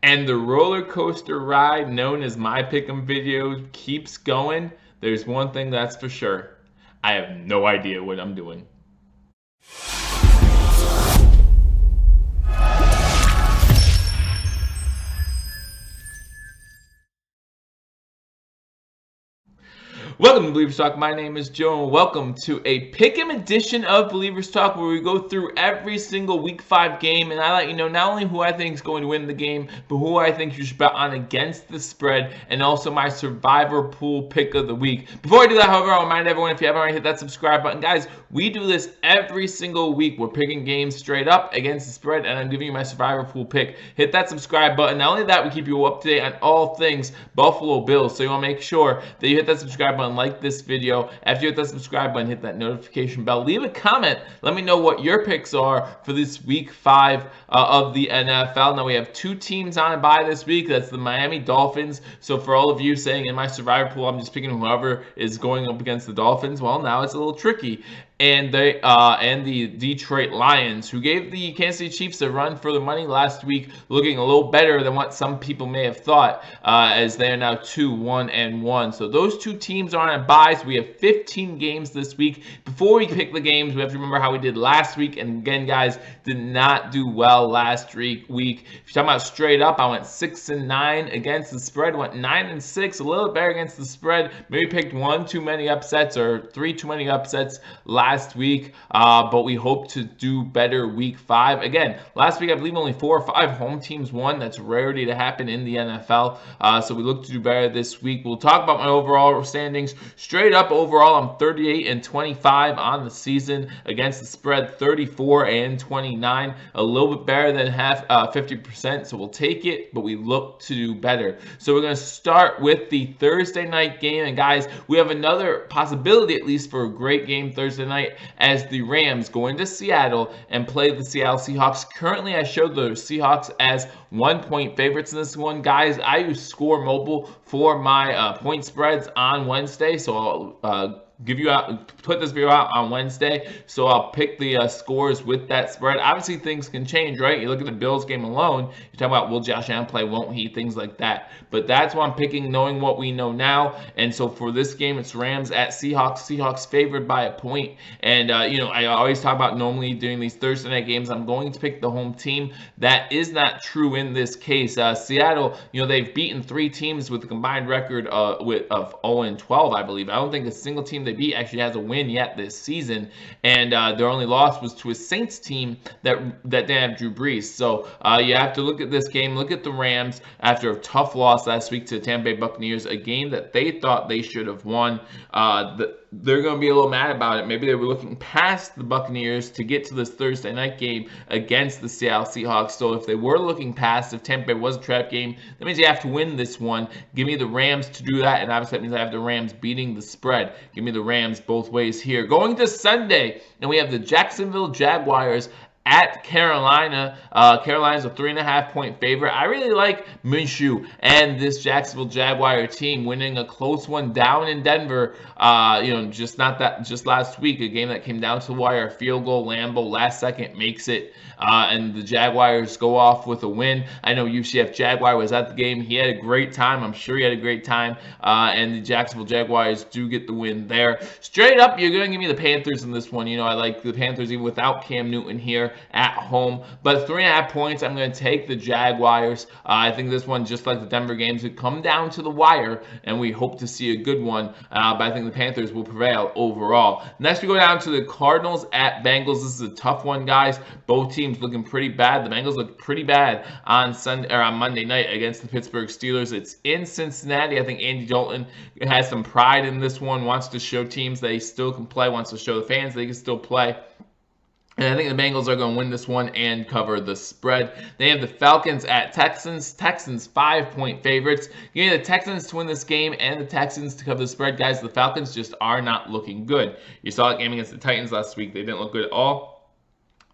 and the roller coaster ride known as my pick'em video keeps going, there's one thing that's for sure. I have no idea what I'm doing. Welcome to Believers Talk. My name is Joe, and welcome to a Pick'em edition of Believers Talk, where we go through every single Week 5 game, and I let you know not only who I think is going to win the game, but who I think you should bet on against the spread, and also my Survivor Pool Pick of the Week. Before I do that, however, I'll remind everyone, if you haven't already hit that subscribe button, guys, we do this every single week. We're picking games straight up against the spread, and I'm giving you my Survivor Pool pick. Hit that subscribe button. Not only that, we keep you up to date on all things Buffalo Bills, so you want to make sure that you hit that subscribe button, like this video. After you hit that subscribe button, hit that notification bell, leave a comment, let me know what your picks are for this Week 5 of the NFL. Now we have two teams on a bye this week. That's the Miami Dolphins. So for all of you saying in my Survivor Pool I'm just picking whoever is going up against the Dolphins, well, now it's a little tricky. And the Detroit Lions, who gave the Kansas City Chiefs a run for the money last week, looking a little better than what some people may have thought, as they are now 2-1-1. So those two teams are on a bye. So we have 15 games this week. Before we pick the games, we have to remember how we did last week. And again, guys, did not do well last week. If you're talking about straight up, I went 6-9 against the spread. Went 9-6, a little bit better against the spread. Maybe picked one too many upsets or three too many upsets last week, but we hope to do better Week 5. Again, last week I believe only 4 or 5 home teams won. That's a rarity to happen in the NFL, so we look to do better this week. We'll talk about my overall standings. Straight up overall, I'm 38-25 on the season against the spread, 34-29, a little bit better than 50%, so we'll take it, but we look to do better. So we're going to start with the Thursday night game, and guys, we have another possibility at least for a great game Thursday night, as the Rams go into Seattle and play the Seattle Seahawks. Currently, I showed the Seahawks as 1-point favorites in this one. Guys, I use Score Mobile for my point spreads on Wednesday, so I'll put this video out on Wednesday, so I'll pick the scores with that spread. Obviously, things can change, right? You look at the Bills game alone, you're talking about will Josh Allen play, won't he, things like that. But that's what I'm picking, knowing what we know now. And so for this game, it's Rams at Seahawks. Seahawks favored by a point. And, I always talk about normally doing these Thursday night games, I'm going to pick the home team. That is not true in this case. Seattle, they've beaten 3 teams with a combined record of 0-12, I believe. I don't think a single team they beat actually has a win yet this season, and their only loss was to a Saints team that didn't have Drew Brees. So you have to look at this game, look at the Rams after a tough loss last week to the Tampa Bay Buccaneers, a game that they thought they should have won. They're going to be a little mad about it. Maybe they were looking past the Buccaneers to get to this Thursday night game against the Seattle Seahawks. So if they were looking past, if Tampa Bay was a trap game, that means you have to win this one. Give me the Rams to do that, and obviously that means I have the Rams beating the spread. Give me the Rams both ways here. Going to Sunday, and we have the Jacksonville Jaguars at Carolina. Carolina's a 3.5-point favorite. I really like Minshew and this Jacksonville Jaguar team winning a close one down in Denver. Just last week, a game that came down to the wire, a field goal. Lambeau last second makes it, and the Jaguars go off with a win. I know UCF Jaguar was at the game. He had a great time. I'm sure he had a great time, and the Jacksonville Jaguars do get the win there. Straight up, you're going to give me the Panthers in this one. I like the Panthers even without Cam Newton here at home, but 3.5 points, I'm going to take the Jaguars. I think this one, just like the Denver games, would come down to the wire, and we hope to see a good one, but I think the Panthers will prevail overall. Next, we go down to the Cardinals at Bengals. This is a tough one, guys. Both teams looking pretty bad. The Bengals look pretty bad on Monday night against the Pittsburgh Steelers. It's in Cincinnati. I think Andy Dalton has some pride in this one, wants to show teams that he still can play, wants to show the fans that he can still play. And I think the Bengals are going to win this one and cover the spread. They have the Falcons at Texans. Texans 5-point favorites. You need the Texans to win this game and the Texans to cover the spread. Guys, the Falcons just are not looking good. You saw that game against the Titans last week. They didn't look good at all.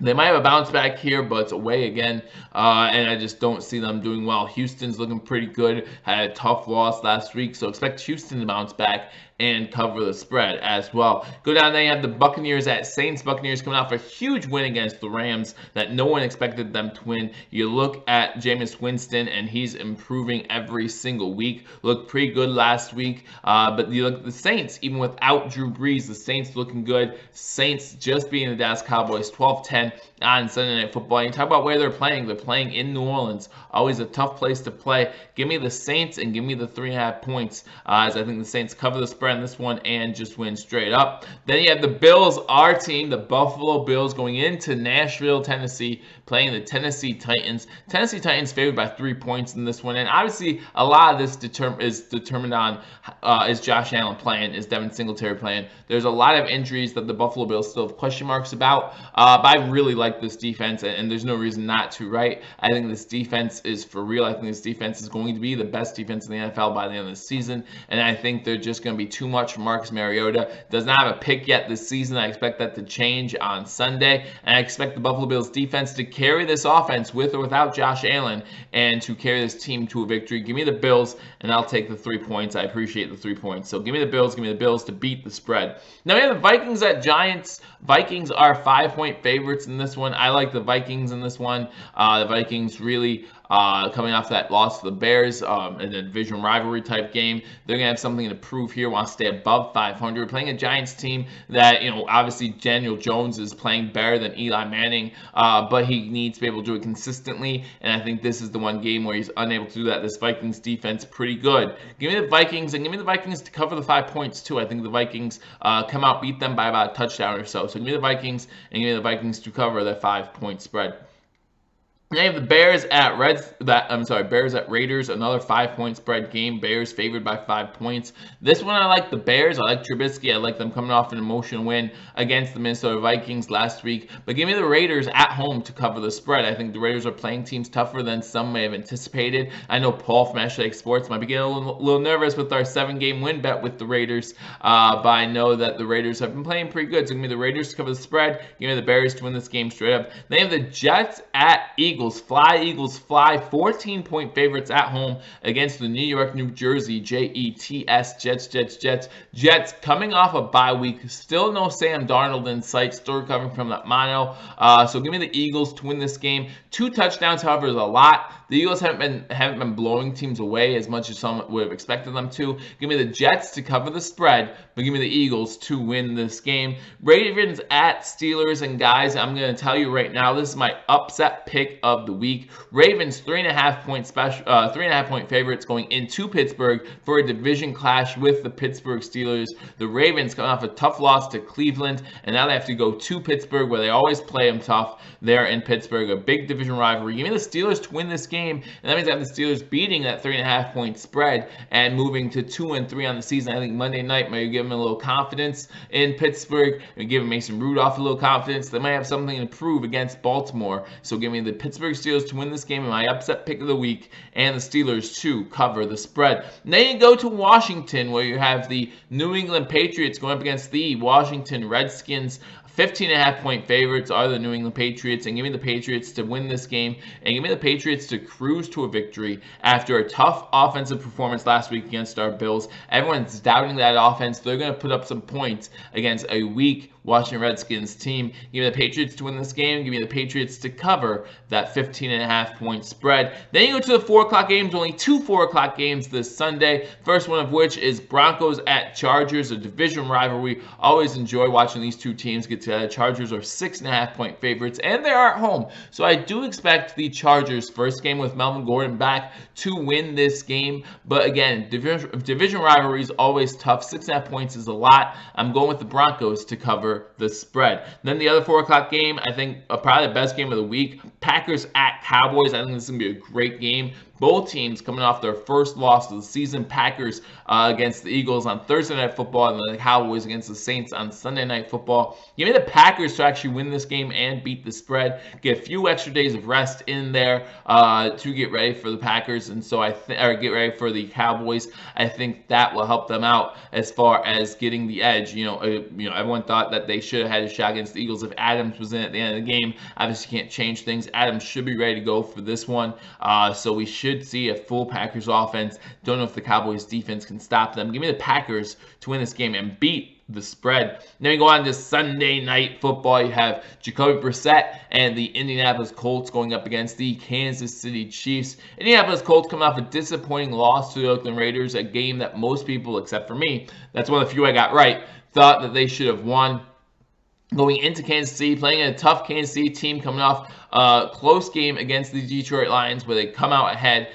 They might have a bounce back here, but it's away again, and I just don't see them doing well. Houston's looking pretty good. Had a tough loss last week, so expect Houston to bounce back. and cover the spread as well. Go down there, you have the Buccaneers at Saints. Buccaneers coming off a huge win against the Rams that no one expected them to win. You look at Jameis Winston, and he's improving every single week. Looked pretty good last week, but you look at the Saints, even without Drew Brees, the Saints looking good. Saints just beating the Dallas Cowboys 12-10 on Sunday Night Football. You talk about where they're playing in New Orleans. Always a tough place to play. Give me the Saints and give me the 3.5 points, as I think the Saints cover the spread in this one and just win straight up. Then you have the Bills, our team, the Buffalo Bills, going into Nashville, Tennessee, playing the Tennessee Titans. Tennessee Titans favored by 3 points in this one, and obviously a lot of this is determined on is Josh Allen playing, is Devin Singletary playing. There's a lot of injuries that the Buffalo Bills still have question marks about, but I really like this defense, and there's no reason not to, right? I think this defense is for real. I think this defense is going to be the best defense in the NFL by the end of the season, and I think they're just going to be too much for Marcus Mariota. Does not have a pick yet this season. I expect that to change on Sunday, and I expect the Buffalo Bills defense to carry this offense with or without Josh Allen and to carry this team to a victory. Give me the Bills, and I'll take the 3 points. I appreciate the 3 points. So give me the Bills. Give me the Bills to beat the spread. Now we have the Vikings at Giants. Vikings are 5-point favorites in this one. I like the Vikings in this one. The Vikings really coming off that loss to the Bears in a division rivalry type game. They're going to have something to prove here, want to stay above 500. Playing a Giants team that, obviously Daniel Jones is playing better than Eli Manning, but he needs to be able to do it consistently, and I think this is the one game where he's unable to do that. This Vikings defense pretty good. Give me the Vikings, and give me the Vikings to cover the 5 points too. I think the Vikings come out, beat them by about a touchdown or so. So give me the Vikings, and give me the Vikings to cover the 5-point spread. Now you have the Bears at Raiders, another 5-point spread game. Bears favored by 5 points. This one I like the Bears. I like Trubisky. I like them coming off an emotional win against the Minnesota Vikings last week. But give me the Raiders at home to cover the spread. I think the Raiders are playing teams tougher than some may have anticipated. I know Paul from Athletic Sports might be getting a little nervous with our 7-game win bet with the Raiders, but I know that the Raiders have been playing pretty good. So give me the Raiders to cover the spread. Give me the Bears to win this game straight up. Then you have the Jets at Eagles. Eagles fly, 14-point favorites at home against the New York, New Jersey, Jets coming off a bye week. Still no Sam Darnold in sight, still recovering from that mono. So give me the Eagles to win this game. 2 touchdowns, however, is a lot. The Eagles haven't been blowing teams away as much as some would have expected them to. Give me the Jets to cover the spread, but give me the Eagles to win this game. Ravens at Steelers, and guys, I'm going to tell you right now, this is my upset pick of the week. Ravens 3.5-point favorites going into Pittsburgh for a division clash with the Pittsburgh Steelers. The Ravens coming off a tough loss to Cleveland, and now they have to go to Pittsburgh, where they always play them tough. They're in Pittsburgh, a big division rivalry. Give me the Steelers to win this game, and that means I have the Steelers beating that 3.5-point spread and moving to 2-3 on the season. I think Monday night might give them a little confidence in Pittsburgh, and give Mason Rudolph a little confidence. They might have something to prove against Baltimore. So give me the Pittsburgh Steelers to win this game in my upset pick of the week, and the Steelers to cover the spread. Then you go to Washington, where you have the New England Patriots going up against the Washington Redskins. 15.5-point favorites are the New England Patriots, and give me the Patriots to win this game, and give me the Patriots to cruise to a victory after a tough offensive performance last week against our Bills. Everyone's doubting that offense. They're going to put up some points against a weak Washington Redskins team. Give me the Patriots to win this game. Give me the Patriots to cover that 15.5-point spread. Then you go to the 4 o'clock games. Only 2 4 o'clock games this Sunday. First one of which is Broncos at Chargers, a division rivalry. Always enjoy watching these two teams get together. Chargers are 6.5-point favorites, and they are at home. So I do expect the Chargers, first game with Melvin Gordon back, to win this game. But again, division rivalry is always tough. 6.5 points is a lot. I'm going with the Broncos to cover the spread. Then the other 4 o'clock game, I think probably the best game of the week, Packers at Cowboys. I think this is going to be a great game. Both teams coming off their first loss of the season. Packers against the Eagles on Thursday Night Football, and then the Cowboys against the Saints on Sunday Night Football. Give me the Packers to actually win this game and beat the spread. Get a few extra days of rest in there to get ready for the Packers, and so get ready for the Cowboys. I think that will help them out as far as getting the edge. Everyone thought that they should have had a shot against the Eagles if Adams was in at the end of the game. Obviously, can't change things. Adams should be ready to go for this one. So we should see a full Packers offense. Don't know if the Cowboys defense can stop them. Give me the Packers to win this game and beat the spread. Then we go on to Sunday Night Football. You have Jacoby Brissett and the Indianapolis Colts going up against the Kansas City Chiefs. Indianapolis Colts coming off a disappointing loss to the Oakland Raiders, a game that most people, except for me, that's one of the few I got right, thought that they should have won. Going into Kansas City, playing a tough Kansas City team, coming off a close game against the Detroit Lions where they come out ahead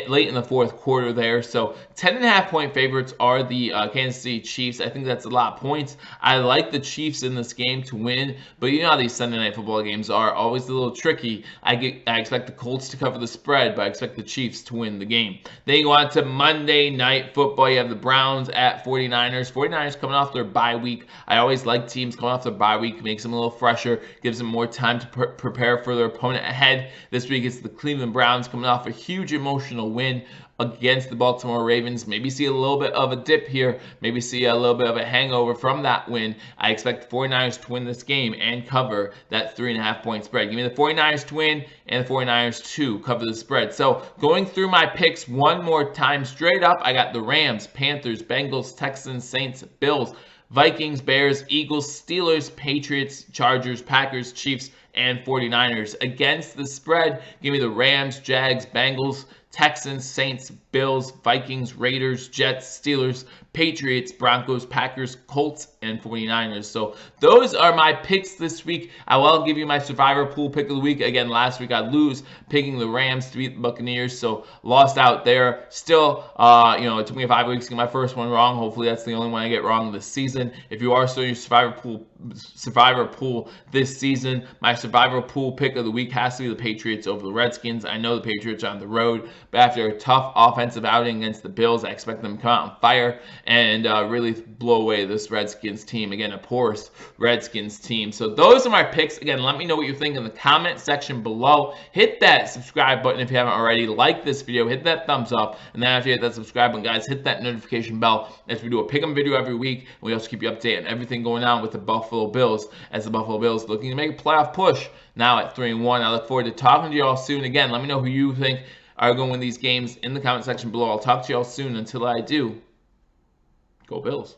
late in the fourth quarter there. So 10.5-point favorites are the Kansas City Chiefs. I think that's a lot of points. I like the Chiefs in this game to win, but you know how these Sunday Night Football games are, always a little tricky. I expect the Colts to cover the spread, but I expect the Chiefs to win the game. Then you go on to Monday Night Football. You have the Browns at 49ers. 49ers coming off their bye week. I always like teams coming off their bye week. Makes them a little fresher, gives them more time to prepare for their opponent ahead. This week it's the Cleveland Browns coming off a huge emotional win against the Baltimore Ravens. Maybe see a little bit of a dip here. Maybe see a little bit of a hangover from that win. I expect the 49ers to win this game and cover that 3.5-point spread. Give me the 49ers to win and the 49ers to cover the spread. So going through my picks one more time straight up, I got the Rams, Panthers, Bengals, Texans, Saints, Bills, Vikings, Bears, Eagles, Steelers, Patriots, Chargers, Packers, Chiefs, and 49ers. Against the spread, give me the Rams, Jags, Bengals, Texans, Saints, Bills, Vikings, Raiders, Jets, Steelers, Patriots, Broncos, Packers, Colts, and 49ers. So those are my picks this week. I will give you my Survivor Pool pick of the week. Again, last week I lose picking the Rams to beat the Buccaneers, so lost out there. Still, it took me 5 weeks to get my first one wrong. Hopefully that's the only one I get wrong this season. If you are still in your Survivor Pool this season, my Survivor Pool pick of the week has to be the Patriots over the Redskins. I know the Patriots are on the road, but after a tough offensive outing against the Bills, I expect them to come out on fire and really blow away this Redskins team. Again, a porous Redskins team. So those are my picks. Again, let me know what you think in the comment section below. Hit that subscribe button if you haven't already. Like this video, hit that thumbs up, and then after you hit that subscribe button, guys, hit that notification bell as we do a pick'em video every week. And we also keep you updated on everything going on with the Buffalo Bills, as the Buffalo Bills looking to make a playoff push now at 3-1. I look forward to talking to you all soon. Again, let me know who you think are going to win these games in the comment section below. I'll talk to you all soon. Until I do, go Bills.